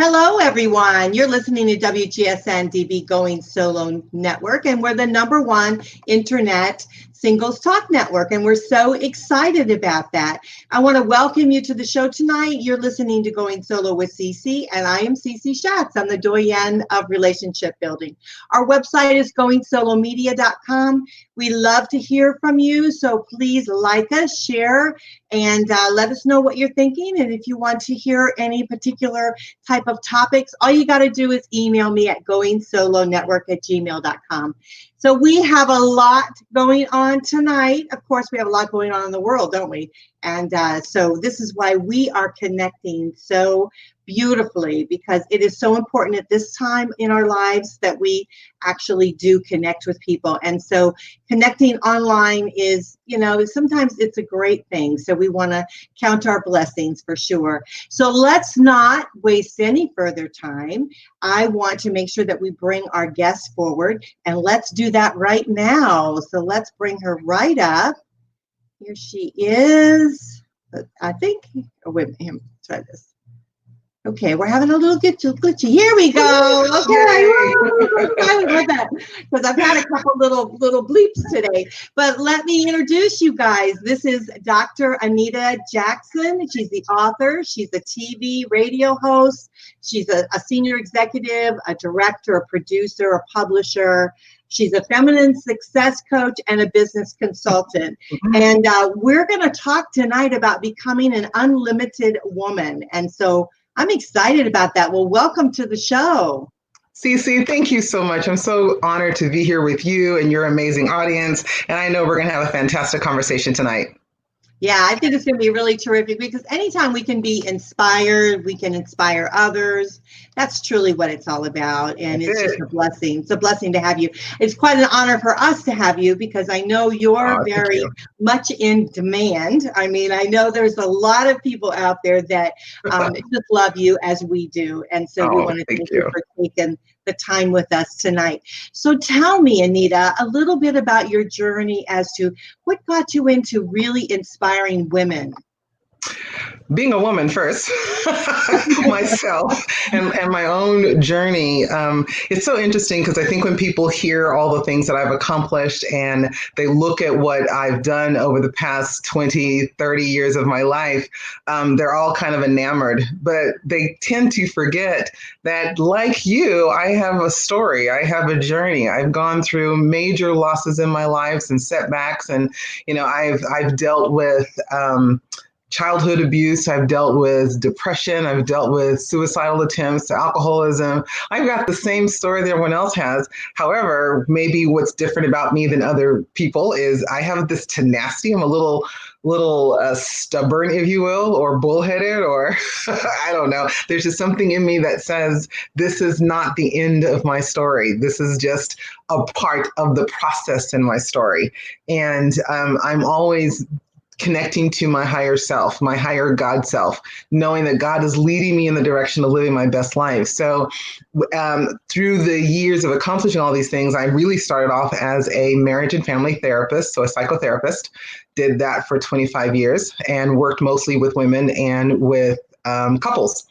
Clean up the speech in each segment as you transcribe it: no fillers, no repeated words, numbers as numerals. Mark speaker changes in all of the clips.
Speaker 1: Hello, everyone. You're listening to WGSN-DB Going Solo Network, and we're the #1 internet singles talk network, and we're so excited about that. I want to welcome you to the show tonight. You're listening to Going Solo with Cece, and I am Cece Schatz. I'm the doyen of relationship building. Our website is goingsolomedia.com. We love to hear from you, so please like us, share, and let us know what you're thinking. And if you want to hear any particular type of topics, all you got to do is email me at goingsolonetwork@gmail.com. So we have a lot going on tonight. Of course, we have a lot going on in the world, don't we? And so this is why we are connecting so beautifully, because it is so important at this time in our lives that we actually do connect with people. And so connecting online is, sometimes it's a great thing. So we want to count our blessings for sure. So let's not waste any further time. I want to make sure that we bring our guest forward, and let's do that right now. So let's bring her right up. Here she is. I think, wait a minute, let's try this. Okay, we're having a little glitchy. Here we go. Okay, I love that because I've had a couple little bleeps today. But let me introduce you guys. This is Dr. Anita Jackson. She's the author. She's a TV radio host. She's a senior executive, a director, a producer, a publisher. She's a feminine success coach and a business consultant. And we're going to talk tonight about becoming an unlimited woman. And so I'm excited about that. Well, welcome to the show.
Speaker 2: Cece, thank you so much. I'm so honored to be here with you and your amazing audience. And I know we're going to have a fantastic conversation tonight.
Speaker 1: Yeah, I think it's going to be really terrific because anytime we can be inspired, we can inspire others. That's truly what it's all about. And it's just a blessing. It's a blessing to have you. It's quite an honor for us to have you because I know you're very much in demand. I mean, I know there's a lot of people out there that just love you as we do. And so we want to thank you for taking the time with us tonight. So tell me, Anita, a little bit about your journey as to what got you into really inspiring women.
Speaker 2: Being a woman first, myself and my own journey. It's so interesting because I think when people hear all the things that I've accomplished and they look at what I've done over the past 20, 30 years of my life, they're all kind of enamored, but they tend to forget that, like you, I have a story. I have a journey. I've gone through major losses in my life and setbacks. And, I've dealt with childhood abuse. I've dealt with depression. I've dealt with suicidal attempts, alcoholism. I've got the same story that everyone else has. However, maybe what's different about me than other people is I have this tenacity. I'm a little stubborn, if you will, or bullheaded, or I don't know. There's just something in me that says this is not the end of my story. This is just a part of the process in my story. And I'm always connecting to my higher self, my higher God self, knowing that God is leading me in the direction of living my best life. So through the years of accomplishing all these things, I really started off as a marriage and family therapist, so a psychotherapist, did that for 25 years and worked mostly with women and with couples.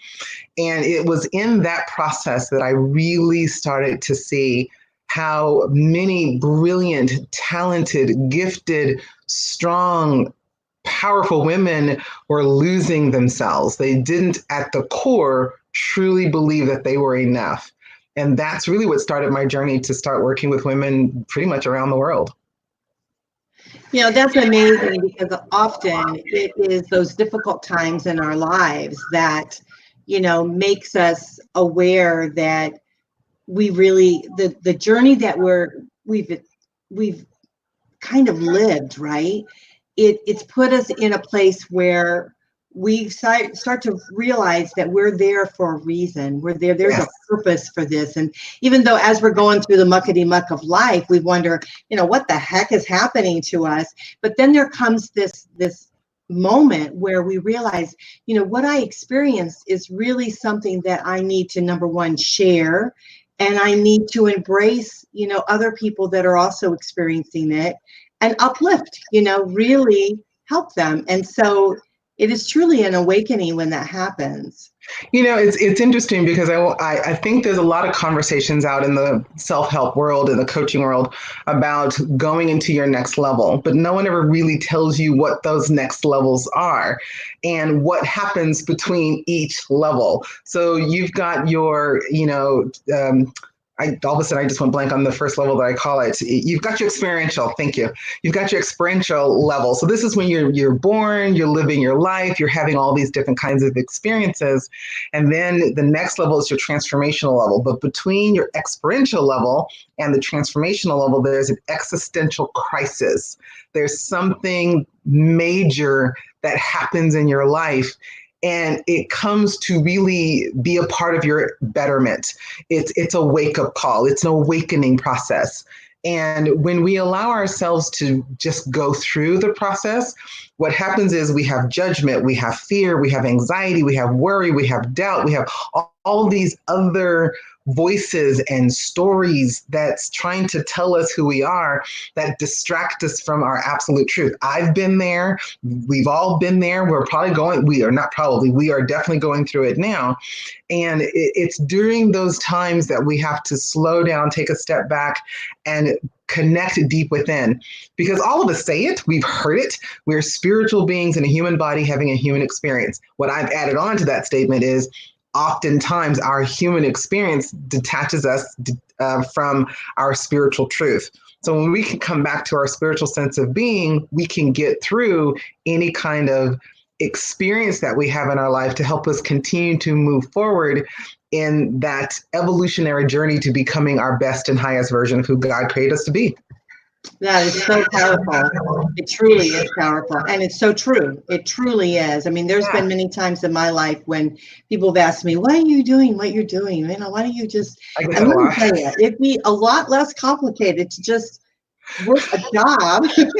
Speaker 2: And it was in that process that I really started to see how many brilliant, talented, gifted, strong, powerful women were losing themselves. They didn't, at the core, truly believe that they were enough. And that's really what started my journey to start working with women pretty much around the world.
Speaker 1: That's amazing because often it is those difficult times in our lives that, makes us aware that we really, the journey that we've kind of lived, right? It's put us in a place where we start to realize that we're there for a reason. We're there. There's a purpose for this. And even though as we're going through the muckety muck of life, we wonder, what the heck is happening to us? But then there comes this moment where we realize, what I experienced is really something that I need to, number one, share. And I need to embrace, other people that are also experiencing it and uplift, really help them. And so it is truly an awakening when that happens.
Speaker 2: It's interesting because I think there's a lot of conversations out in the self-help world, in the coaching world, about going into your next level, but no one ever really tells you what those next levels are and what happens between each level. So you've got your, all of a sudden I just went blank on the first level that I call it. You've got your experiential. Thank you. You've got your experiential level. So this is when you're born, you're living your life, you're having all these different kinds of experiences. And then the next level is your transformational level. But between your experiential level and the transformational level, there's an existential crisis. There's something major that happens in your life. And it comes to really be a part of your betterment. It's a wake-up call. It's an awakening process. And when we allow ourselves to just go through the process, what happens is we have judgment, we have fear, we have anxiety, we have worry, we have doubt, we have all these other voices and stories that's trying to tell us who we are, that distract us from our absolute truth. I've been there. We've all been there. We are definitely going through it now. And it's during those times that we have to slow down, take a step back, and connect deep within. Because all of us say it, we've heard it. We're spiritual beings in a human body having a human experience. What I've added on to that statement is, oftentimes our human experience detaches us from our spiritual truth. So when we can come back to our spiritual sense of being, we can get through any kind of experience that we have in our life to help us continue to move forward in that evolutionary journey to becoming our best and highest version of who God created us to be.
Speaker 1: That is so powerful. It truly is powerful. And it's so true. It truly is. I mean, there's been many times in my life when people have asked me, why are you doing what you're doing? Why don't you just, and let me tell you, it'd be a lot less complicated to just work a job and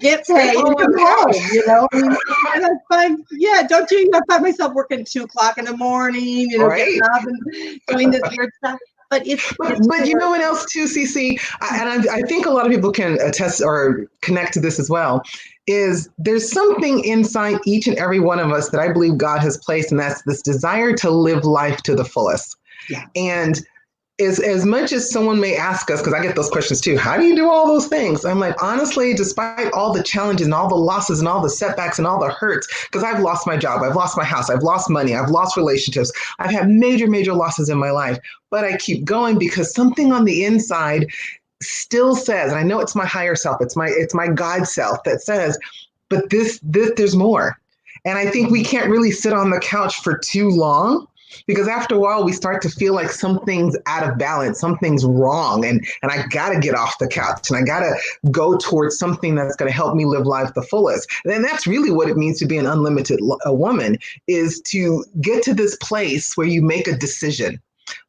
Speaker 1: get paid and come home, I mean, and I find, don't you find myself working 2 o'clock in the morning, getting up and doing this weird stuff. But
Speaker 2: you know what else too, CC, and I think a lot of people can attest or connect to this as well, is there's something inside each and every one of us that I believe God has placed, and that's this desire to live life to the fullest.
Speaker 1: Yeah.
Speaker 2: And as much as someone may ask us, because I get those questions too, how do you do all those things? I'm like, honestly, despite all the challenges and all the losses and all the setbacks and all the hurts, because I've lost my job, I've lost my house, I've lost money, I've lost relationships, I've had major losses in my life, but I keep going because something on the inside still says, and I know it's my higher self, it's my God self that says, but there's more. And I think we can't really sit on the couch for too long, because after a while we start to feel like something's out of balance, something's wrong, and I gotta get off the couch and I gotta go towards something that's gonna help me live life the fullest. And that's really what it means to be an unlimited woman, is to get to this place where you make a decision.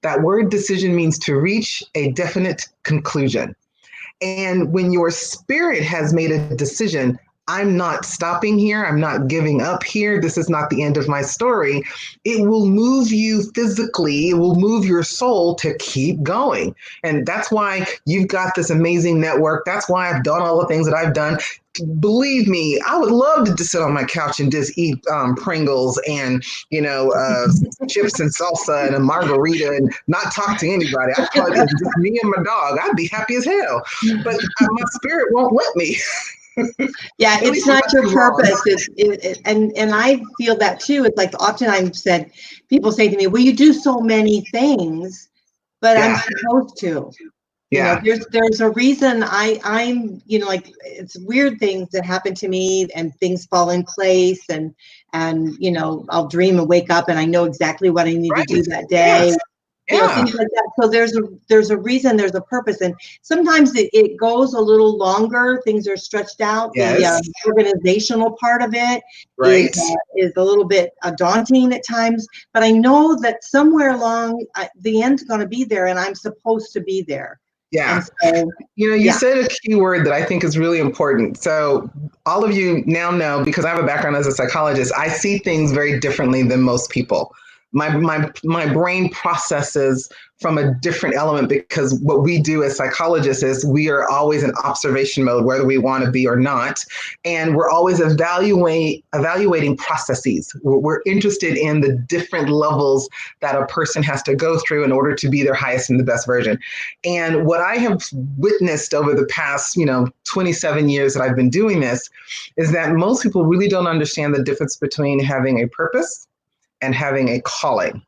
Speaker 2: That word decision means to reach a definite conclusion. And when your spirit has made a decision, I'm not stopping here. I'm not giving up here. This is not the end of my story. It will move you physically. It will move your soul to keep going. And that's why you've got this amazing network. That's why I've done all the things that I've done. Believe me, I would love to just sit on my couch and just eat Pringles and, chips and salsa and a margarita and not talk to anybody. I thought it was just me and my dog. I'd be happy as hell. But my spirit won't let me.
Speaker 1: Yeah, it's not your purpose. And I feel that too. It's like often people say to me, well, you do so many things, but I'm supposed to.
Speaker 2: Yeah.
Speaker 1: There's a reason I'm, like it's weird things that happen to me and things fall in place and I'll dream and wake up and I know exactly what I need to do that day. Yes. Things like that. So there's a reason, there's a purpose, and sometimes it goes a little longer. Things are stretched out.
Speaker 2: Yes.
Speaker 1: The organizational part of it is a little bit daunting at times, but I know that somewhere along the end's going to be there, and I'm supposed to be there.
Speaker 2: Yeah. So, you said a key word that I think is really important. So all of you now know, because I have a background as a psychologist, I see things very differently than most people. My brain processes from a different element, because what we do as psychologists is we are always in observation mode, whether we want to be or not. And we're always evaluating processes. We're interested in the different levels that a person has to go through in order to be their highest and the best version. And what I have witnessed over the past, 27 years that I've been doing this is that most people really don't understand the difference between having a purpose and having a calling.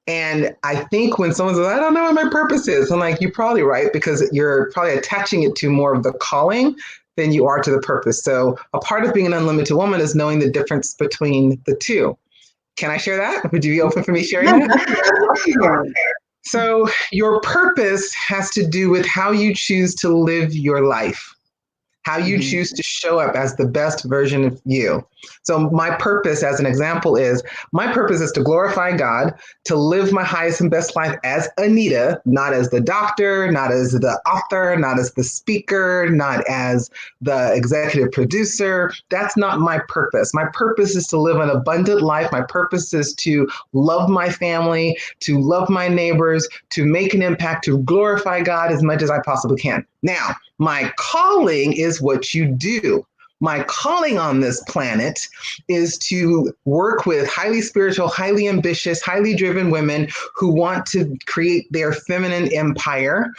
Speaker 2: And I think when someone says, I don't know what my purpose is, I'm like, you're probably right, because you're probably attaching it to more of the calling than you are to the purpose. So a part of being an unlimited woman is knowing the difference between the two. Can I share that? Would you be open for me sharing that? So your purpose has to do with how you choose to live your life, how you choose to show up as the best version of you. So my purpose, as an example, is to glorify God, to live my highest and best life as Anita, not as the doctor, not as the author, not as the speaker, not as the executive producer. That's not my purpose. My purpose is to live an abundant life. My purpose is to love my family, to love my neighbors, to make an impact, to glorify God as much as I possibly can. Now, my calling is what you do. My calling on this planet is to work with highly spiritual, highly ambitious, highly driven women who want to create their feminine empire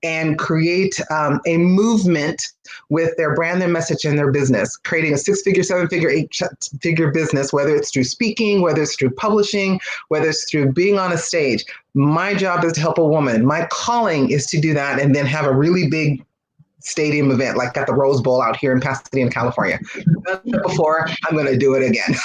Speaker 2: and create a movement with their brand, their message, and their business, creating a 6-figure, 7-figure, 8-figure business, whether it's through speaking, whether it's through publishing, whether it's through being on a stage. My job is to help a woman. My calling is to do that and then have a really big stadium event like at the Rose Bowl out here in Pasadena, California. I've done it before, I'm going to do it again.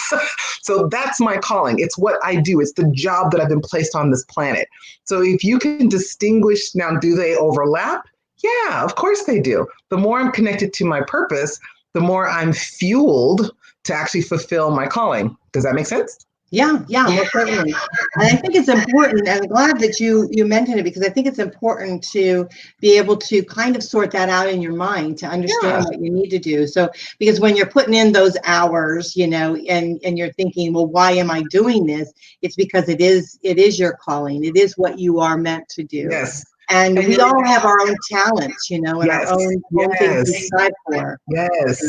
Speaker 2: So that's my calling. It's what I do. It's the job that I've been placed on this planet. So if you can distinguish, now, do they overlap? Yeah, of course they do. The more I'm connected to my purpose, the more I'm fueled to actually fulfill my calling. Does that make sense?
Speaker 1: Yeah, most certainly. And I think it's important, and I'm glad that you mentioned it, because I think it's important to be able to kind of sort that out in your mind to understand what you need to do. So, because when you're putting in those hours, and you're thinking, well, why am I doing this? It's because it is your calling. It is what you are meant to do.
Speaker 2: Yes.
Speaker 1: And we all have our own talents, and our own things to strive for.
Speaker 2: Yes.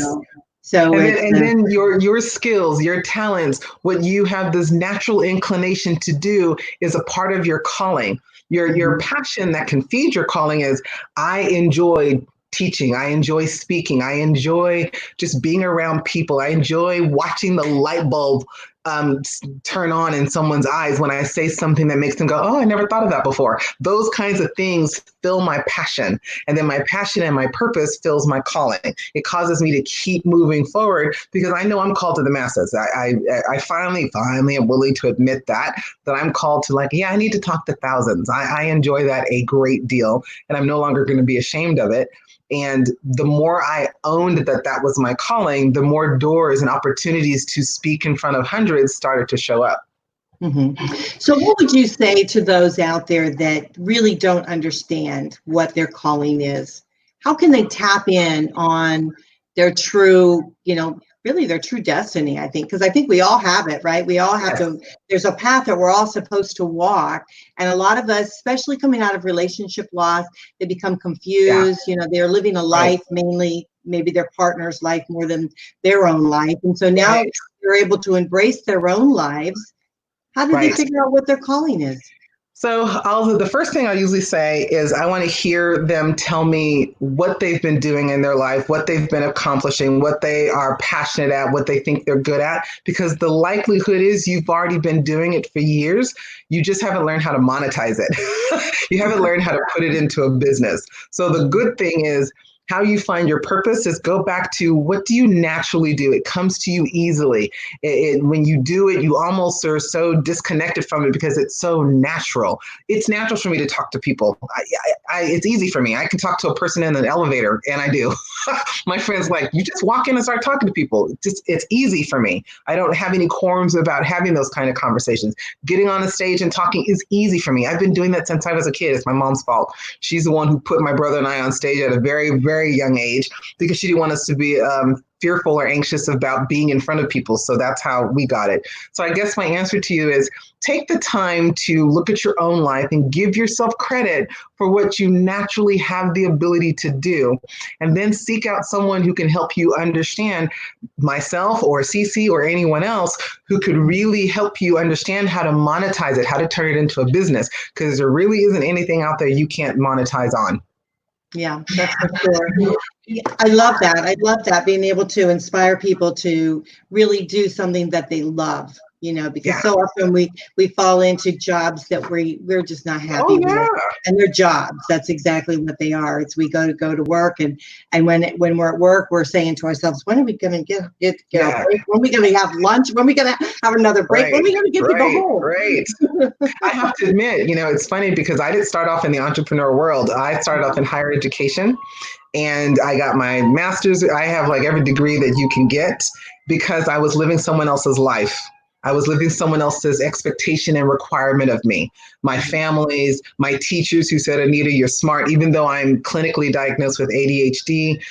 Speaker 1: So
Speaker 2: and then your skills, your talents, what you have this natural inclination to do is a part of your calling. Your passion that can feed your calling is, I enjoy teaching. I enjoy speaking. I enjoy just being around people. I enjoy watching the light bulb turn on in someone's eyes when I say something that makes them go, oh, I never thought of that before. Those kinds of things fill my passion. And then my passion and my purpose fills my calling. It causes me to keep moving forward because I know I'm called to the masses. I finally am willing to admit that I'm called to, I need to talk to thousands. I enjoy that a great deal, and I'm no longer going to be ashamed of it. And the more I owned that was my calling, the more doors and opportunities to speak in front of hundreds started to show up.
Speaker 1: So what would you say to those out there that really don't understand what their calling is? How can they tap in on their true, really their true destiny, I think, because I think we all have it, right? We all have to, there's a path that we're all supposed to walk. And a lot of us, especially coming out of relationship loss, they become confused. They're living a life, mainly maybe their partner's life more than their own life. And so now they're able to embrace their own lives. How do they figure out what their calling is?
Speaker 2: So the first thing I usually say is I want to hear them tell me what they've been doing in their life, what they've been accomplishing, what they are passionate at, what they think they're good at, because the likelihood is you've already been doing it for years. You just haven't learned how to monetize it. You haven't learned how to put it into a business. So the good thing is, how you find your purpose is go back to what do you naturally do? It comes to you easily. When you do it, you almost are so disconnected from it because it's so natural. It's natural for me to talk to people. It's easy for me. I can talk to a person in an elevator, and I do. My friends you just walk in and start talking to people. It's easy for me. I don't have any qualms about having those kind of conversations. Getting on a stage and talking is easy for me. I've been doing that since I was a kid. It's my mom's fault. She's the one who put my brother and I on stage at a very, very very young age because she didn't want us to be fearful or anxious about being in front of people. So that's how we got it. So I guess my answer to you is take the time to look at your own life and give yourself credit for what you naturally have the ability to do. And then seek out someone who can help you understand, myself or Cece or anyone else who could really help you understand how to monetize it, how to turn it into a business, because there really isn't anything out there you can't monetize on.
Speaker 1: Yeah, that's for sure. Yeah, I love that. I love that, being able to inspire people to really do something that they love, because so often we fall into jobs that we're just not happy with. And they're jobs. That's exactly what they are. It's we go to work, and when we're at work, we're saying to ourselves, when are we going to get our break? When are we going to have lunch? When are we going to have another break? When are we going to get to go home?
Speaker 2: Right. I have to admit, it's funny because I didn't start off in the entrepreneur world. I started off in higher education, and I got my master's. I have like every degree that you can get because I was living someone else's life. I was living someone else's expectation and requirement of me. My family's, my teachers who said, Anita, you're smart, even though I'm clinically diagnosed with ADHD.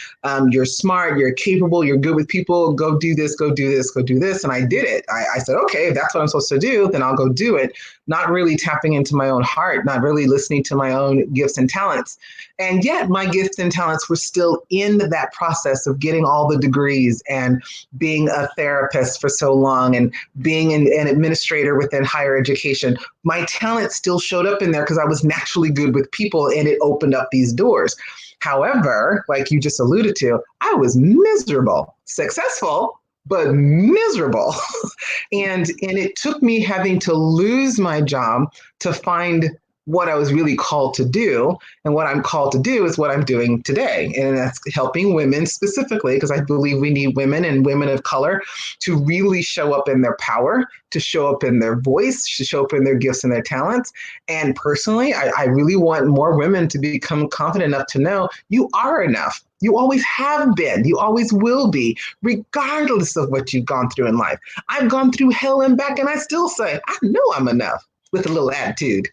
Speaker 2: You're smart, you're capable, you're good with people. Go do this, go do this, go do this. And I did it. I said, okay, if that's what I'm supposed to do, then I'll go do it. Not really tapping into my own heart, not really listening to my own gifts and talents. And yet my gifts and talents were still in that process of getting all the degrees and being a therapist for so long and being an administrator within higher education. My talent still showed up in there because I was naturally good with people, and it opened up these doors. However, like you just alluded to, I was miserable, successful, but miserable. and it took me having to lose my job to find what I was really called to do. And what I'm called to do is what I'm doing today. And that's helping women specifically, because I believe we need women and women of color to really show up in their power, to show up in their voice, to show up in their gifts and their talents. And personally, I really want more women to become confident enough to know you are enough. You always have been. You always will be, regardless of what you've gone through in life. I've gone through hell and back, and I still say, I know I'm enough, with a little attitude.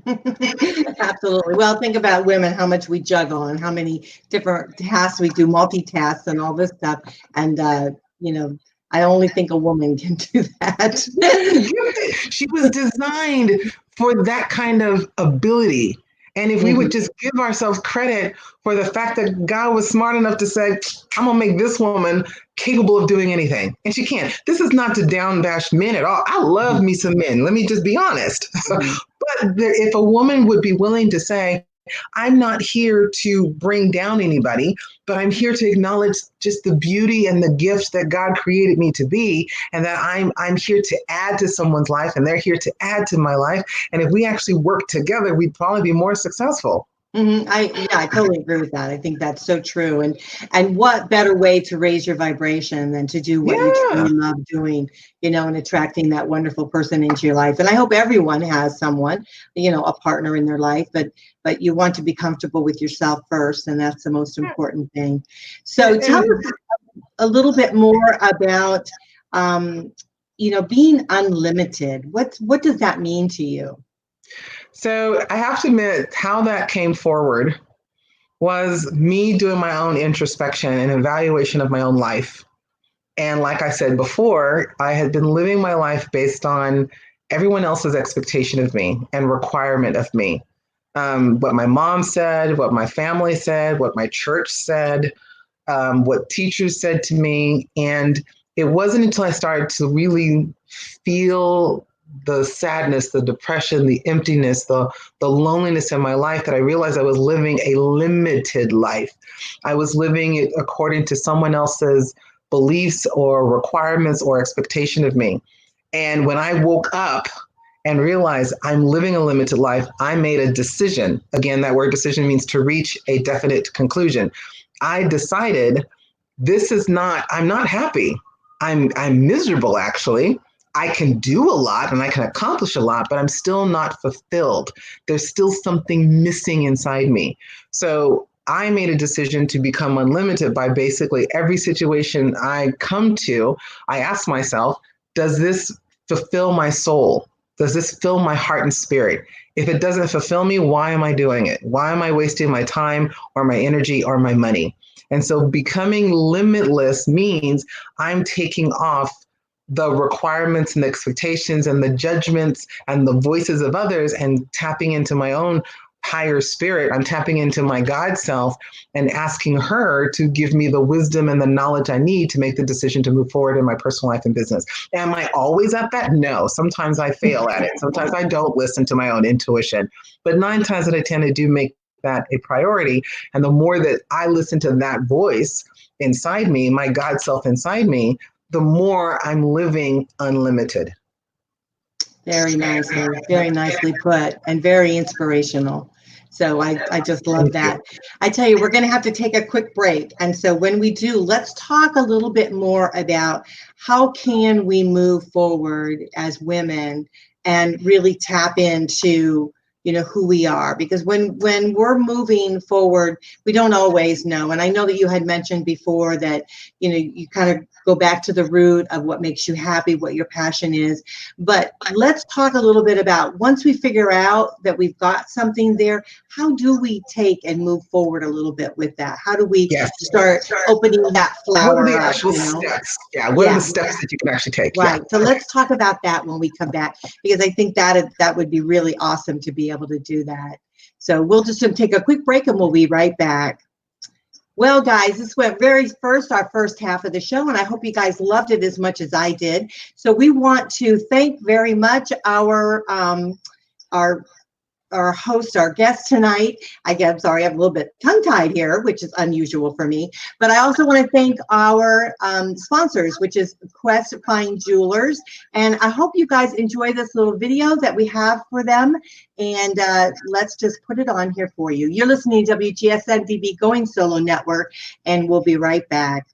Speaker 1: Absolutely. Well, think about women, how much we juggle and how many different tasks we do, multitask and all this stuff. And, I only think a woman can do that.
Speaker 2: She was designed for that kind of ability. And if we would just give ourselves credit for the fact that God was smart enough to say, I'm going to make this woman capable of doing anything. And she can. This is not to down bash men at all. I love me some men. Let me just be honest. But if a woman would be willing to say, I'm not here to bring down anybody, but I'm here to acknowledge just the beauty and the gifts that God created me to be, and that I'm here to add to someone's life, and they're here to add to my life. And if we actually work together, we'd probably be more successful.
Speaker 1: I totally agree with that. I think that's so true. And what better way to raise your vibration than to do what you truly love doing, and attracting that wonderful person into your life. And I hope everyone has someone, a partner in their life, but you want to be comfortable with yourself first. And that's the most important thing. So tell us a little bit more about, being unlimited. What does that mean to you?
Speaker 2: So I have to admit, how that came forward was me doing my own introspection and evaluation of my own life. And like I said before, I had been living my life based on everyone else's expectation of me and requirement of me. What my mom said, what my family said, what my church said, what teachers said to me. And it wasn't until I started to really feel the sadness, the depression, the emptiness, the loneliness in my life that I realized I was living a limited life. I was living it according to someone else's beliefs or requirements or expectation of me. And when I woke up and realized I'm living a limited life, I made a decision. Again, that word decision means to reach a definite conclusion. I decided I'm not happy. I'm miserable, actually. I can do a lot and I can accomplish a lot, but I'm still not fulfilled. There's still something missing inside me. So I made a decision to become unlimited by basically every situation I come to, I ask myself, does this fulfill my soul? Does this fill my heart and spirit? If it doesn't fulfill me, why am I doing it? Why am I wasting my time or my energy or my money? And so becoming limitless means I'm taking off the requirements and the expectations and the judgments and the voices of others and tapping into my own higher spirit. I'm tapping into my God self and asking her to give me the wisdom and the knowledge I need to make the decision to move forward in my personal life and business. Am I always at that? No. Sometimes I fail at it. Sometimes I don't listen to my own intuition. But 9 times out of 10, I do make that a priority. And the more that I listen to that voice inside me, my God self inside me, the more I'm living unlimited.
Speaker 1: Very nicely put, and very inspirational. So I just love that. I tell you, we're going to have to take a quick break. And so when we do, let's talk a little bit more about how can we move forward as women and really tap into, you know, who we are, because when we're moving forward, we don't always know. And I know that you had mentioned before that, you know, you kind of go back to the root of what makes you happy, what your passion is. But let's talk a little bit about, once we figure out that we've got something there, how do we take and move forward a little bit with that? How do we start opening that flower?
Speaker 2: What are the actual steps? Yeah, what are the steps that you can actually take?
Speaker 1: Right. So let's talk about that when we come back, because I think that would be really awesome to be able to do that. So we'll just take a quick break and we'll be right back. Well, guys, this went our first half of the show, and I hope you guys loved it as much as I did. So we want to thank very much our host, our guest tonight. I'm sorry, I'm a little bit tongue-tied here, which is unusual for me. But I also want to thank our sponsors, which is Quest Fine Jewelers. And I hope you guys enjoy this little video that we have for them. And let's just put it on here for you. You're listening to WGSN-DB Going Solo Network, and we'll be right back.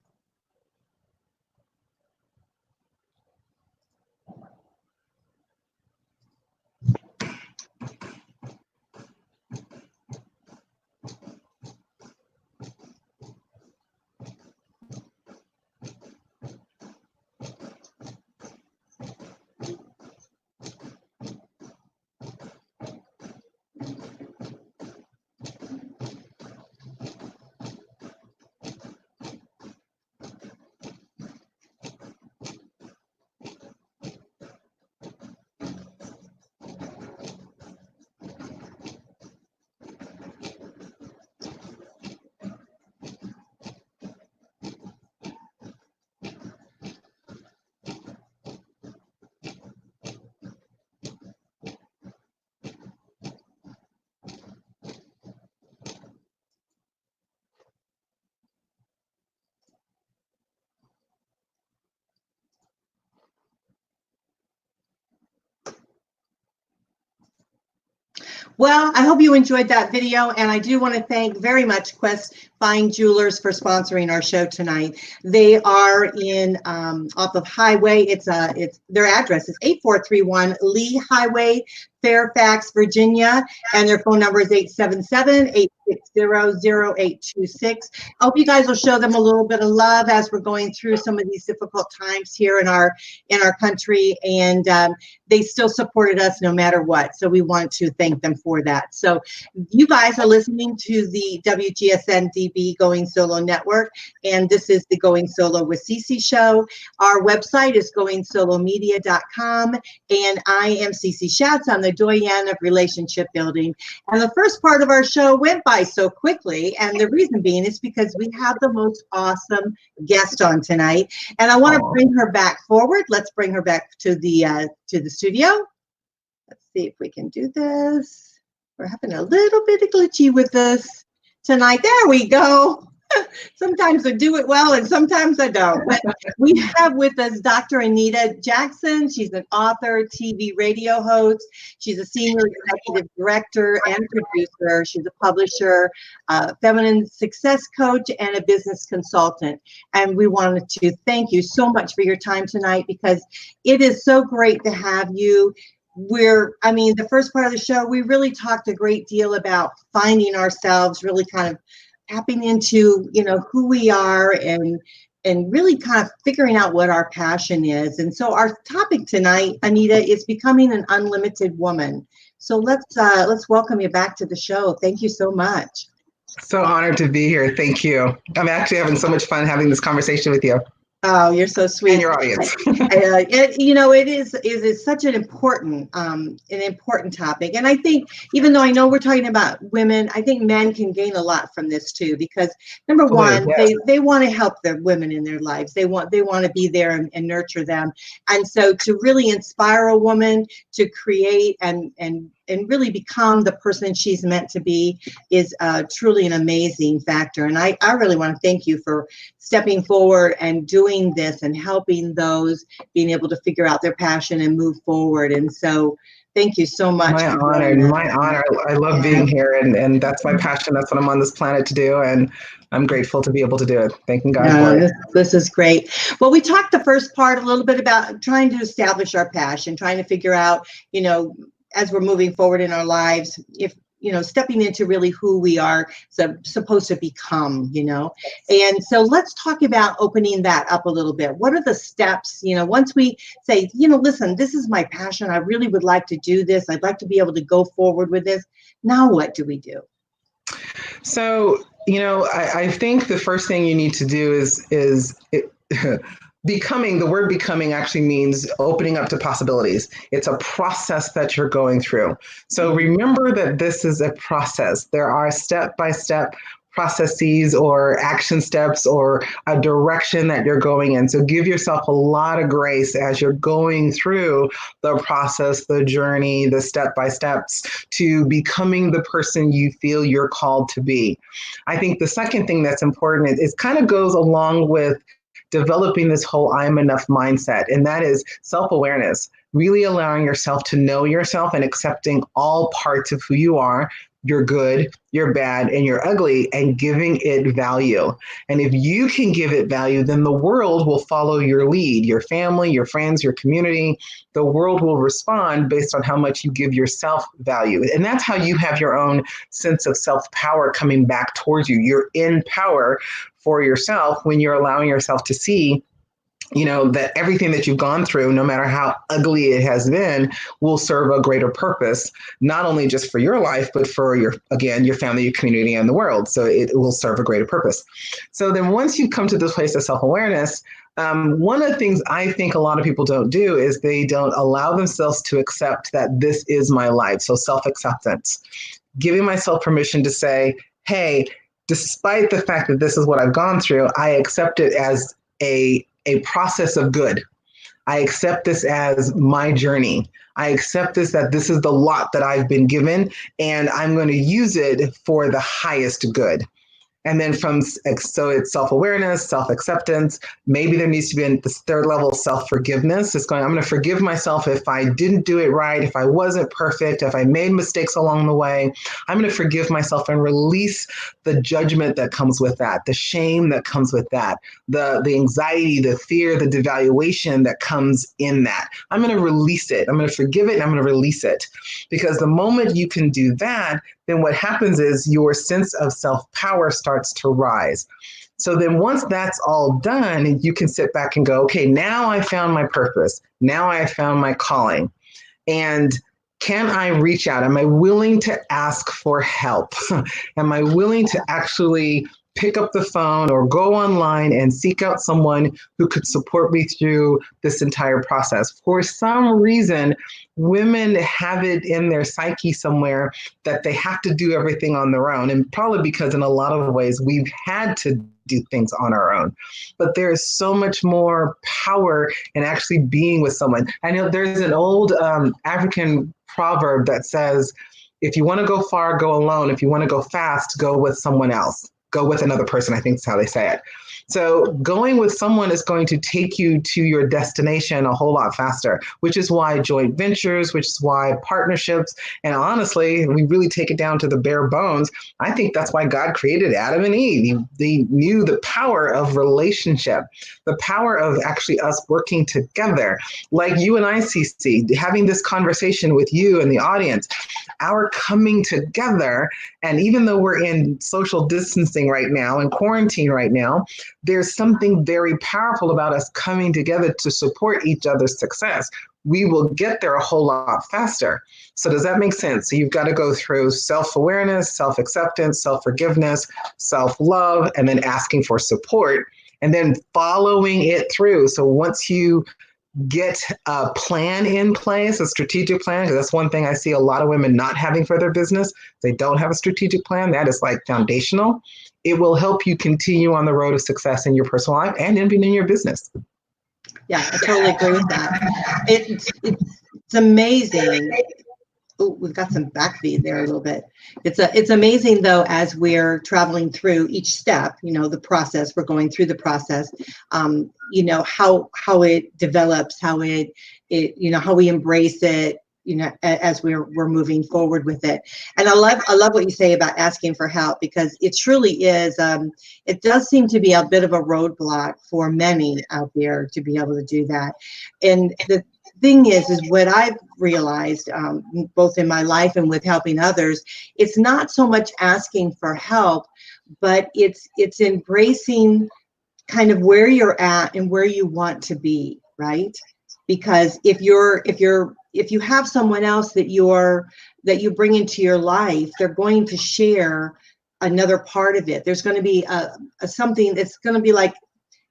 Speaker 1: Well, I hope you enjoyed that video, and I do want to thank very much Quest Fine Jewelers for sponsoring our show tonight. They are in off of Highway. It's their address is 8431 Lee Highway, Fairfax, Virginia, and their phone number is 877-860-0826. I hope you guys will show them a little bit of love as we're going through some of these difficult times here in our country, and they still supported us no matter what. So we want to thank them for that. So you guys are listening to the WGSN-DB Going Solo Network, and this is the Going Solo with Cece show. Our website is goingsolomedia.com, and I am Cece Schatz. I'm the doyen of relationship building. And the first part of our show went by so quickly, and the reason being is because we have the most awesome guest on tonight, and I want to bring her back forward. Let's bring her back to the studio. Let's see if we can do this. We're having a little bit of glitchy with this tonight. There we go. Sometimes I do it well and sometimes I don't. But we have with us Dr. Anita Jackson. She's an author, TV radio host. She's a senior executive director and producer. She's a publisher, feminine success coach, and a business consultant. And we wanted to thank you so much for your time tonight, because it is so great to have you. The first part of the show, we really talked a great deal about finding ourselves, really kind of tapping into, who we are and really kind of figuring out what our passion is. And so our topic tonight, Anita, is becoming an unlimited woman. So let's welcome you back to the show. Thank you so much.
Speaker 2: So honored to be here. Thank you. I'm actually having so much fun having this conversation with you.
Speaker 1: Oh, you're so sweet.
Speaker 2: And your audience.
Speaker 1: It is such an important topic. And I think, even though I know we're talking about women, I think men can gain a lot from this too, because number one,
Speaker 2: yes.
Speaker 1: they want to help the women in their lives. They want to be there and nurture them. And so to really inspire a woman to create and really become the person she's meant to be is truly an amazing factor. And I really want to thank you for stepping forward and doing this and helping those being able to figure out their passion and move forward. And so thank you so much.
Speaker 2: My honor. I love being here, and that's my passion. That's what I'm on this planet to do. And I'm grateful to be able to do it. Thanking God for it.
Speaker 1: This is great. Well, we talked the first part a little bit about trying to establish our passion, trying to figure out, as we're moving forward in our lives, if stepping into really who we are supposed to become, and so let's talk about opening that up a little bit. What are the steps, once we say, listen, this is my passion, I really would like to do this, I'd like to be able to go forward with this. Now what do we do?
Speaker 2: So, I think the first thing you need to do is becoming. The word becoming actually means opening up to possibilities. It's a process that you're going through. So remember that this is a process. There are step-by-step processes or action steps or a direction that you're going in. So give yourself a lot of grace as you're going through the process, the journey, the step-by-steps to becoming the person you feel you're called to be. I think the second thing that's important is kind of goes along with developing this whole I'm enough mindset, and that is self-awareness, really allowing yourself to know yourself and accepting all parts of who you are, your good, your bad, and your ugly, and giving it value. And if you can give it value, then the world will follow your lead, your family, your friends, your community. The world will respond based on how much you give yourself value. And that's how you have your own sense of self-power coming back towards you. You're in power for yourself when you're allowing yourself to see that everything that you've gone through, no matter how ugly it has been, will serve a greater purpose, not only just for your life, but for your family, your community, and the world. So it will serve a greater purpose. So then once you come to this place of self-awareness, one of the things I think a lot of people don't do is they don't allow themselves to accept that this is my life. So self-acceptance, giving myself permission to say, hey, despite the fact that this is what I've gone through, I accept it as a process of good. I accept this as my journey. I accept that this is the lot that I've been given, and I'm going to use it for the highest good. And then so it's self-awareness, self-acceptance. Maybe there needs to be this third level of self-forgiveness. I'm going to forgive myself if I didn't do it right, if I wasn't perfect, if I made mistakes along the way. I'm going to forgive myself and release the judgment that comes with that, the shame that comes with that, the anxiety, the fear, the devaluation that comes in that. I'm going to release it. I'm going to forgive it, and I'm going to release it. Because the moment you can do that, then what happens is your sense of self-power starts to rise. So then once that's all done, you can sit back and go, okay, now I found my purpose. Now I found my calling. And can I reach out? Am I willing to ask for help? Am I willing to actually pick up the phone or go online and seek out someone who could support me through this entire process? For some reason, women have it in their psyche somewhere that they have to do everything on their own, and probably because in a lot of ways we've had to do things on our own. But there is so much more power in actually being with someone. I know there's an old African proverb that says, if you want to go far, go alone. If you want to go fast, go with someone else. Go with another person, I think is how they say it. So going with someone is going to take you to your destination a whole lot faster, which is why joint ventures, which is why partnerships, and honestly, we really take it down to the bare bones. I think that's why God created Adam and Eve. They knew the power of relationship, the power of actually us working together. Like you and I, CC, having this conversation with you and the audience. our coming together. And even though we're in social distancing right now and quarantine right now, there's something very powerful about us coming together to support each other's success. We will get there a whole lot faster. So does that make sense? So you've got to go through self-awareness, self-acceptance, self-forgiveness, self-love, and then asking for support, and then following it through. So once you get a plan in place, a strategic plan, because that's one thing I see a lot of women not having for their business. They don't have a strategic plan. That is like foundational. It will help you continue on the road of success in your personal life and even in your business.
Speaker 1: Yeah, I totally agree with that. It's amazing. Oh, we've got some backfeed there a little bit. It's amazing though, as we're traveling through each step, the process, we're going through the process, how it develops, how it how we embrace it, as we're moving forward with it. And I love what you say about asking for help, because it truly is, it does seem to be a bit of a roadblock for many out there to be able to do that. And the thing is what I've realized, both in my life and with helping others, it's not so much asking for help, but it's embracing kind of where you're at and where you want to be, right? Because if you have someone else that you bring into your life, they're going to share another part of it. There's going to be something that's going to be like,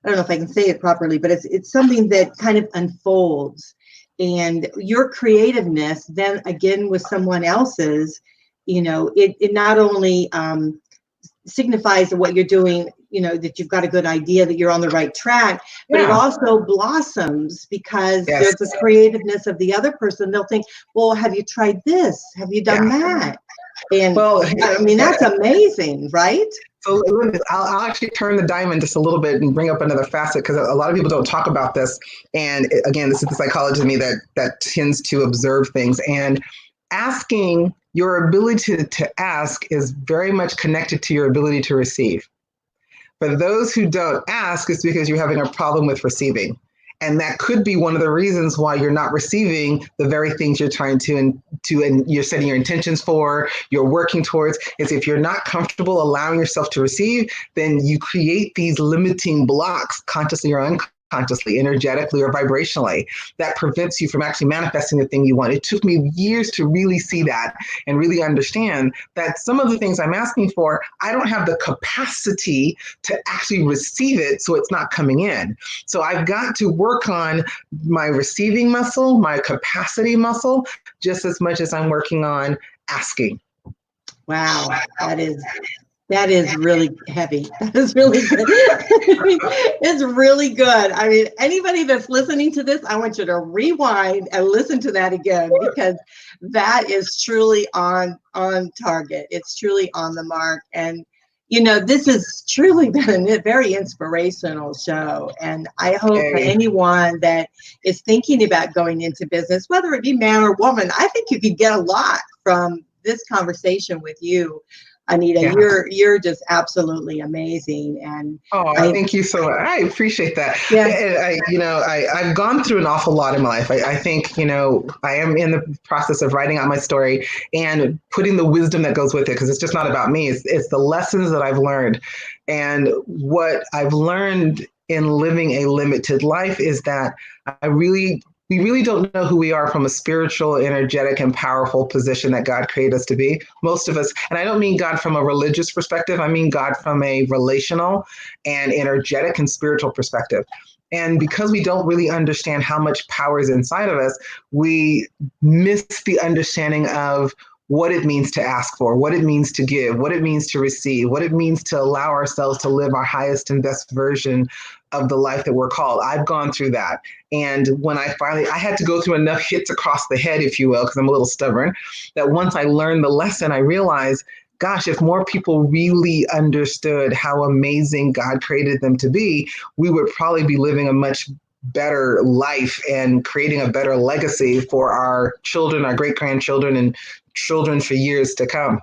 Speaker 1: I don't know if I can say it properly, but it's something that kind of unfolds. And your creativeness then again with someone else's, it not only signifies what you're doing, that you've got a good idea, that you're on the right track, but it also blossoms because there's the creativeness of the other person. They'll think, well, have you tried this? Have you done that? And that's amazing, right?
Speaker 2: So I'll actually turn the diamond just a little bit and bring up another facet, because a lot of people don't talk about this. And again, this is the psychologist in me that tends to observe things. And asking, your ability to ask is very much connected to your ability to receive. For those who don't ask, it's because you're having a problem with receiving. And that could be one of the reasons why you're not receiving the very things you're trying to and you're setting your intentions for, you're working towards. Is if you're not comfortable allowing yourself to receive, then you create these limiting blocks, consciously or unconsciously, energetically or vibrationally, that prevents you from actually manifesting the thing you want. It took me years to really see that and really understand that some of the things I'm asking for, I don't have the capacity to actually receive it, so it's not coming in. So I've got to work on my receiving muscle, my capacity muscle, just as much as I'm working on asking.
Speaker 1: Wow, that is really heavy. That is really good. It's really good. I mean, anybody that's listening to this, I want you to rewind and listen to that again, because that is truly on target. It's truly on the mark. And, this has truly been a very inspirational show. And I hope for anyone that is thinking about going into business, whether it be man or woman, I think you could get a lot from this conversation with you, Anita. You're just absolutely amazing. And
Speaker 2: thank you so much. I appreciate that. I've gone through an awful lot in my life. I think, I am in the process of writing out my story and putting the wisdom that goes with it, because it's just not about me. It's the lessons that I've learned. And what I've learned in living a limited life is that we really don't know who we are from a spiritual, energetic, and powerful position that God created us to be. Most of us, and I don't mean God from a religious perspective, I mean God from a relational and energetic and spiritual perspective. And because we don't really understand how much power is inside of us, we miss the understanding of what it means to ask for, what it means to give, what it means to receive, what it means to allow ourselves to live our highest and best version of the life that we're called. I've gone through that. And when I had to go through enough hits across the head, if you will, because I'm a little stubborn, that once I learned the lesson, I realized, gosh, if more people really understood how amazing God created them to be, we would probably be living a much better life and creating a better legacy for our children, our great-grandchildren, and children for years to come.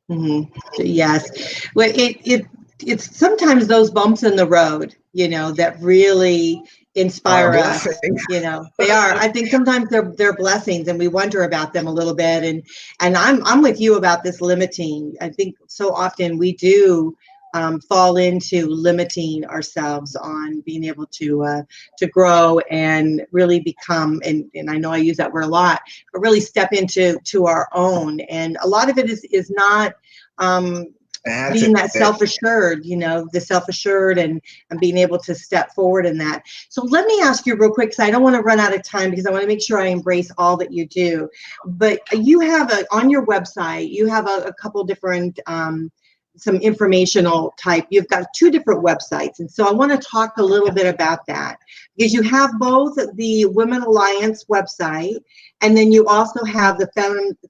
Speaker 1: Mm-hmm. Yes. Well, it's sometimes those bumps in the road, that really inspire us. They are. I think sometimes they're blessings, and we wonder about them a little bit. And I'm with you about this limiting. I think so often we do fall into limiting ourselves on being able to grow and really become. And I know I use that word a lot, but really step into our own. And a lot of it is not. Being that self-assured, the self-assured and being able to step forward in that. So let me ask you real quick, because I don't want to run out of time, because I want to make sure I embrace all that you do. But you have on your website, you have a couple different, some informational type. You've got 2 different websites. And so I want to talk a little bit about that, because you have both the Women Alliance website, and then you also have the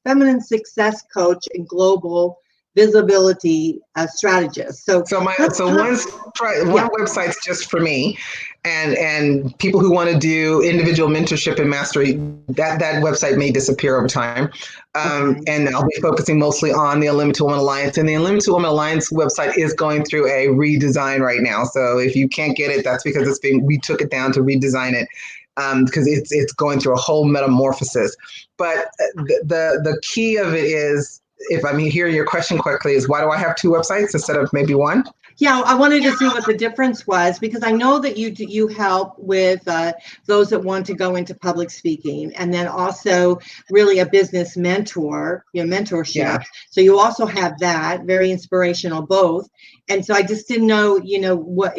Speaker 1: Feminine Success Coach and Global Visibility Strategist. So one
Speaker 2: website's just for me, and people who want to do individual mentorship and mastery. That website may disappear over time, and I'll be focusing mostly on the Unlimited Woman Alliance. And the Unlimited Woman Alliance website is going through a redesign right now. So if you can't get it, that's because we took it down to redesign it. Because it's going through a whole metamorphosis. But the key of it is, if I'm hearing your question correctly, is why do I have 2 websites instead of maybe 1?
Speaker 1: Yeah, I wanted to see what the difference was, because I know that you help with those that want to go into public speaking, and then also really a business mentorship. Yeah. So you also have that, very inspirational, both. And so I just didn't know, what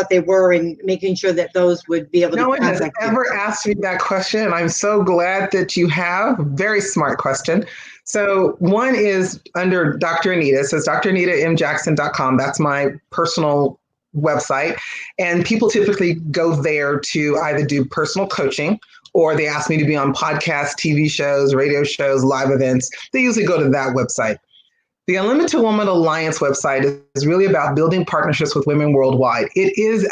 Speaker 1: they were, and making sure that those would be able to.
Speaker 2: No one has ever asked me that question, and I'm so glad that you have. Very smart question. So one is under Dr. Anita. It says dranita.mjackson.com. That's my personal website. And people typically go there to either do personal coaching, or they ask me to be on podcasts, TV shows, radio shows, live events. They usually go to that website. The Unlimited Woman Alliance website is really about building partnerships with women worldwide. It is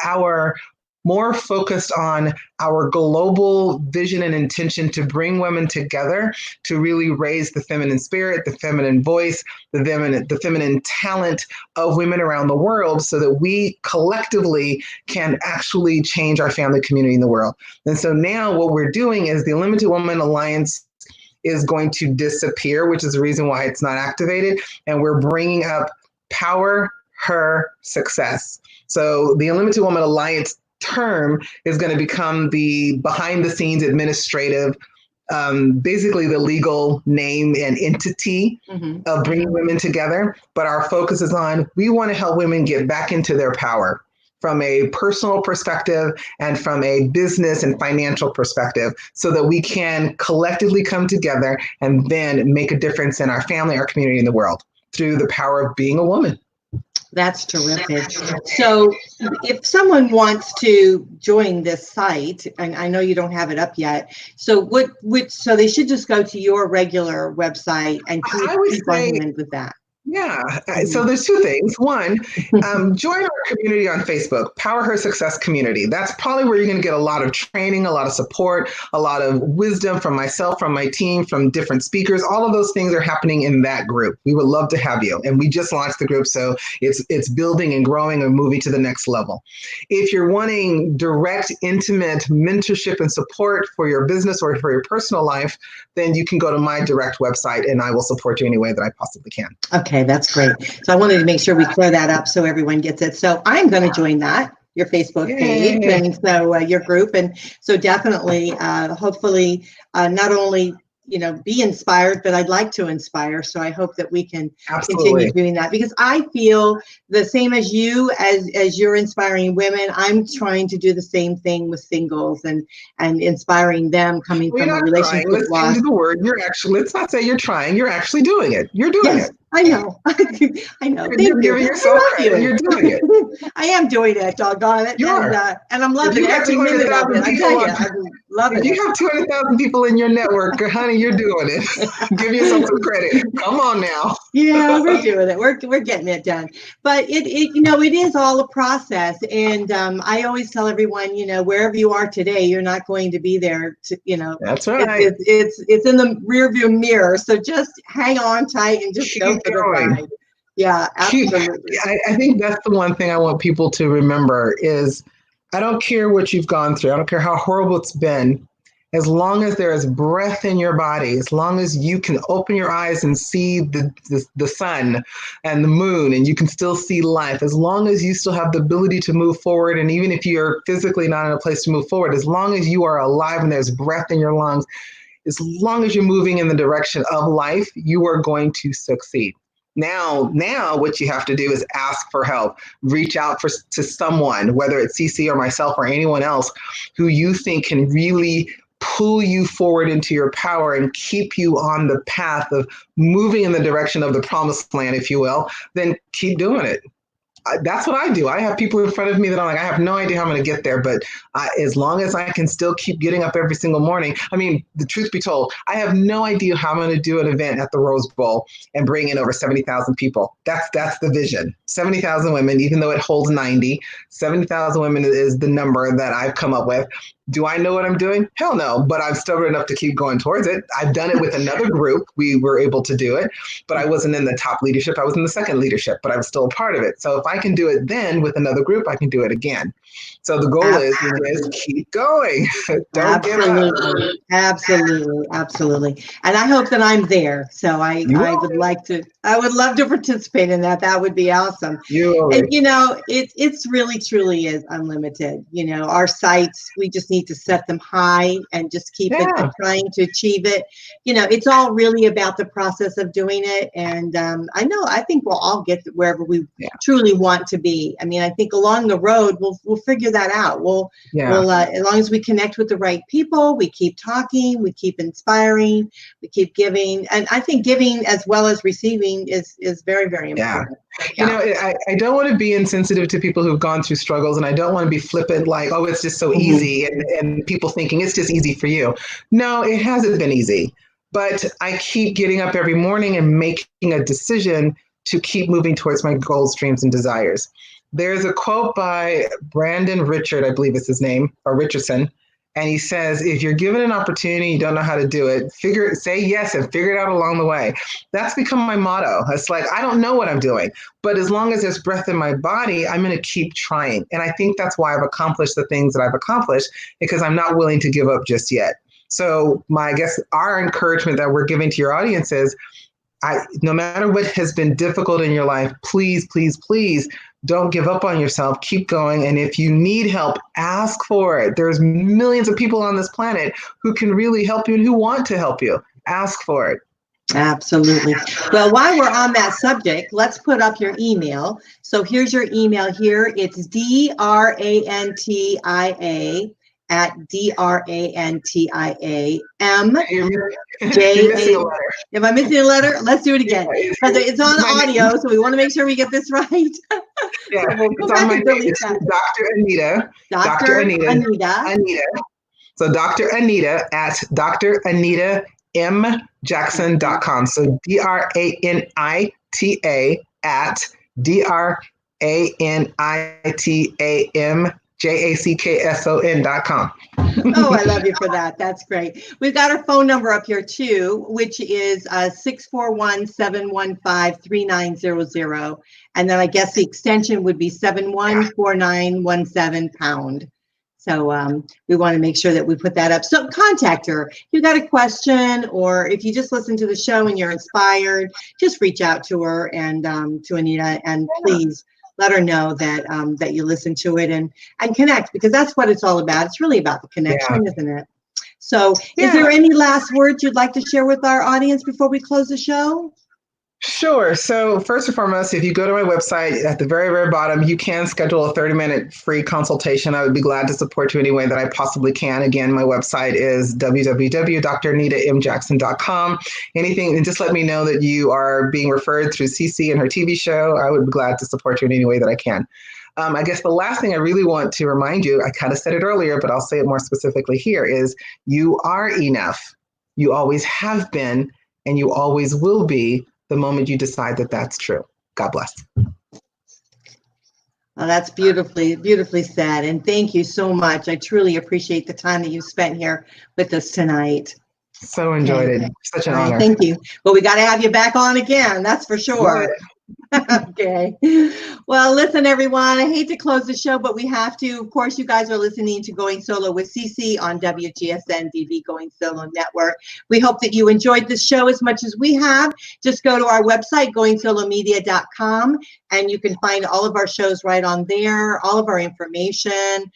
Speaker 2: more focused on our global vision and intention to bring women together to really raise the feminine spirit, the feminine voice, the feminine talent of women around the world, so that we collectively can actually change our family community in the world. And so now what we're doing is the Unlimited Woman Alliance is going to disappear, which is the reason why it's not activated. And we're bringing up Power Her Success. So the Unlimited Woman Alliance term is going to become the behind the scenes administrative, basically the legal name and entity of bringing women together. But our focus is on, we want to help women get back into their power from a personal perspective and from a business and financial perspective, so that we can collectively come together and then make a difference in our family, our community, and the world through the power of being a woman.
Speaker 1: That's terrific. So if someone wants to join this site, and I know you don't have it up yet, so so they should just go to your regular website and keep on with that.
Speaker 2: Yeah. So there's 2 things. One, join our community on Facebook, Power Her Success Community. That's probably where you're going to get a lot of training, a lot of support, a lot of wisdom from myself, from my team, from different speakers. All of those things are happening in that group. We would love to have you. And we just launched the group, so it's building and growing and moving to the next level. If you're wanting direct, intimate mentorship and support for your business or for your personal life, then you can go to my direct website, and I will support you any way that I possibly can.
Speaker 1: Okay, that's great. So I wanted to make sure we clear that up so everyone gets it. So I'm going to join that, your Facebook page, and so your group. And so definitely, hopefully, not only be inspired, but I'd like to inspire. So I hope that we can continue doing that, because I feel the same as you, as you're inspiring women. I'm trying to do the same thing with singles and inspiring them coming from a relationship.
Speaker 2: Let's change the word. Let's not say you're trying. You're actually doing it. You're doing it.
Speaker 1: I know. I know.
Speaker 2: You're giving yourself credit. You're doing it.
Speaker 1: I am doing it, doggone it. And I'm loving every minute of it. I tell you, I'm loving it.
Speaker 2: You have 200,000 people in your network, honey, you're doing it. Give yourself some credit. Come on now.
Speaker 1: Yeah, we're doing it. We're getting it done. But it is all a process. And I always tell everyone, wherever you are today, you're not going to be there to,
Speaker 2: That's right.
Speaker 1: It's in the rearview mirror. So just hang on tight and just go for the ride. Yeah, absolutely.
Speaker 2: I think that's the one thing I want people to remember is I don't care what you've gone through. I don't care how horrible it's been. As long as there is breath in your body, as long as you can open your eyes and see the sun and the moon, and you can still see life, as long as you still have the ability to move forward, and even if you're physically not in a place to move forward, as long as you are alive and there's breath in your lungs, as long as you're moving in the direction of life, you are going to succeed. Now, what you have to do is ask for help. Reach out to someone, whether it's CC or myself or anyone else, who you think can really pull you forward into your power and keep you on the path of moving in the direction of the promised land, if you will. Then keep doing it. That's what I do. I have people in front of me that I'm like, I have no idea how I'm going to get there, but as long as I can still keep getting up every single morning. I mean, the truth be told, I have no idea how I'm going to do an event at the Rose Bowl and bring in over 70,000 people. That's the vision. 70,000 women, even though it holds 90, 70,000 women is the number that I've come up with. Do I know what I'm doing? Hell no, but I'm stubborn enough to keep going towards it. I've done it with another group. We were able to do it, but I wasn't in the top leadership. I was in the second leadership, but I was still a part of it. So if I can do it then with another group, I can do it again. So the goal is keep going. Don't give up.
Speaker 1: Absolutely. And I hope that I'm there. So I would love to participate in that. That would be awesome. And it's really truly is unlimited. Our sights, we just need to set them high and just keep it and trying to achieve it. It's all really about the process of doing it. And I think we'll all get to wherever we truly want to be. I mean, I think along the road, we'll figure that out. We'll as long as we connect with the right people, we keep talking, we keep inspiring, we keep giving. And I think giving as well as receiving is very, very important.
Speaker 2: I don't want to be insensitive to people who've gone through struggles, and I don't want to be flippant like, oh, it's just so easy, and people thinking it's just easy for you. No, it hasn't been easy, but I keep getting up every morning and making a decision to keep moving towards my goals, dreams, and desires. There's a quote by Brandon Richard, I believe is his name, or Richardson. And he says, if you're given an opportunity, you don't know how to do it, say yes and figure it out along the way. That's become my motto. It's like, I don't know what I'm doing, but as long as there's breath in my body, I'm going to keep trying. And I think that's why I've accomplished the things that I've accomplished, because I'm not willing to give up just yet. So I guess our encouragement that we're giving to your audience is, no matter what has been difficult in your life, please, please, please don't give up on yourself. Keep going. And if you need help, ask for it. There's millions of people on this planet who can really help you and who want to help you. Ask for it. Absolutely.
Speaker 1: Well, while we're on that subject, let's put up your email. So here's your email here. It's DRANTIA at DRANTIA MJA. Am I missing a letter? Let's do it again. It's on audio, so we want to make sure we get this right.
Speaker 2: Yeah, so we'll it's on my page. It's Dr. Anita. Dr. Anita. So Dr. Anita at DrAnitaMJackson.com. So DRANITA at DRANITAMJackson.com.
Speaker 1: Oh, I love you for that. That's great. We've got our phone number up here too, which is 641-715-3900. And then I guess the extension would be 714917 pound. So we want to make sure that we put that up. So contact her. If you got a question, or if you just listen to the show and you're inspired, just reach out to her and to Anita, and please let her know that that you listen to it and connect, because that's what it's all about. It's really about the connection, isn't it? So is there any last words you'd like to share with our audience before we close the show?
Speaker 2: Sure. So first and foremost, if you go to my website at the very, very bottom, you can schedule a 30-minute free consultation. I would be glad to support you any way that I possibly can. Again, my website is www.DrAnitaMJackson.com. Anything, and just let me know that you are being referred through CC and her TV show. I would be glad to support you in any way that I can. I guess the last thing I really want to remind you, I kind of said it earlier, but I'll say it more specifically here, is you are enough. You always have been, and you always will be, the moment you decide that that's true. God bless.
Speaker 1: Well, that's beautifully, beautifully said. And thank you so much. I truly appreciate the time that you spent here with us tonight.
Speaker 2: So enjoyed it. Such an honor.
Speaker 1: Thank you. Well, we got to have you back on again. That's for sure. Okay. Well, listen, everyone, I hate to close the show, but we have to. Of course, you guys are listening to Going Solo with Cece on WGSN-DB Going Solo Network. We hope that you enjoyed this show as much as we have. Just go to our website, goingsolomedia.com, and you can find all of our shows right on there, all of our information.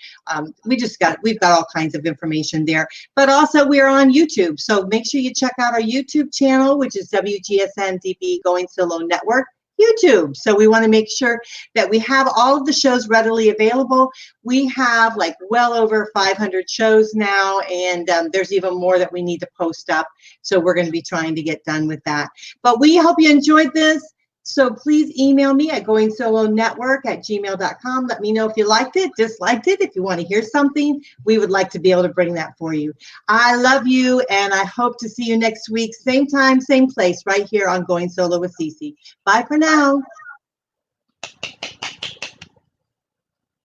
Speaker 1: We've got all kinds of information there. But also, we are on YouTube, so make sure you check out our YouTube channel, which is WGSN-DB Going Solo Network. YouTube. So we want to make sure that we have all of the shows readily available. We have like well over 500 shows now, and there's even more that we need to post up. So we're going to be trying to get done with that. But we hope you enjoyed this. So please email me at goingsolonetwork@gmail.com. Let me know if you liked it, disliked it. If you want to hear something, we would like to be able to bring that for you. I love you, and I hope to see you next week. Same time, same place, right here on Going Solo with Cece. Bye for now.